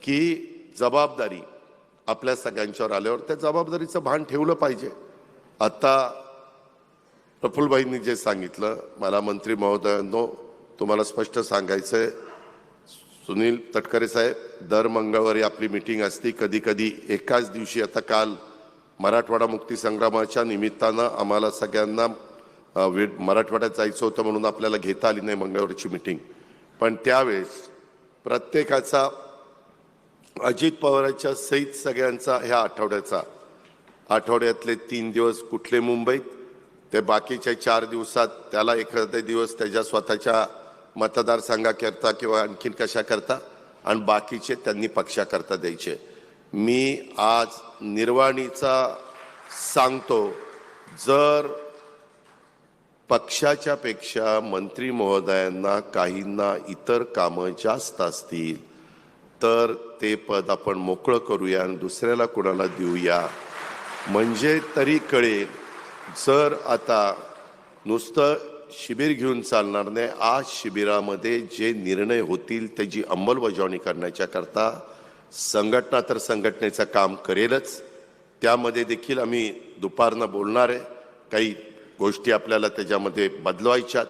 की जबाबदारी आपल्या सगळ्यांच्यावर आल्यावर त्या जबाबदारीचं भान ठेवलं पाहिजे। आता प्रफुल्लभाईंनी जे सांगितलं, मला मंत्री महोदयांनो तुम्हाला स्पष्ट सांगायचंय, सुनील तटकरे साहेब दर मंगळवारी आपली मीटिंग असते, कधी कधी एकाच दिवशी। आता काल मराठवाडा मुक्ती संग्रामाच्या निमित्तानं आम्हाला सगळ्यांना मराठवाड्यात जायचं होतं म्हणून आपल्याला घेता आली नाही मंगळवारची मीटिंग, पण त्यावेळेस प्रत्येकाचा अजित पवारांच्या सहित सगळ्यांचा ह्या आठवड्यातले 3 दिवस कुठले मुंबईत, ते बाकीच्या 4 दिवसात त्याला एखादा दिवस त्याच्या स्वतःच्या मतदारसंघाकरता किंवा आणखीन कशा करता आणि बाकीचे त्यांनी पक्षाकरता द्यायचे। मी आज निर्वाणीचा सांगतो, जर पक्षाच्या पेक्षा मंत्री महोदयांना काहींना इतर कामं जास्त असतील तर ते पद आपण मोकळं करूया आणि दुसऱ्याला कोणाला देऊया, म्हणजे तरी कळेल। जर आता नुसतं शिबिर घेऊन चालणार नाही, आज शिबिरामध्ये जे निर्णय होतील त्याची अंमलबजावणी करण्याच्या करता संघटना तर संघटनेचं काम करेलच, त्यामध्ये देखील आम्ही दुपारनं बोलणार आहे, काही गोष्टी आपल्याला त्याच्यामध्ये बदलवायच्या।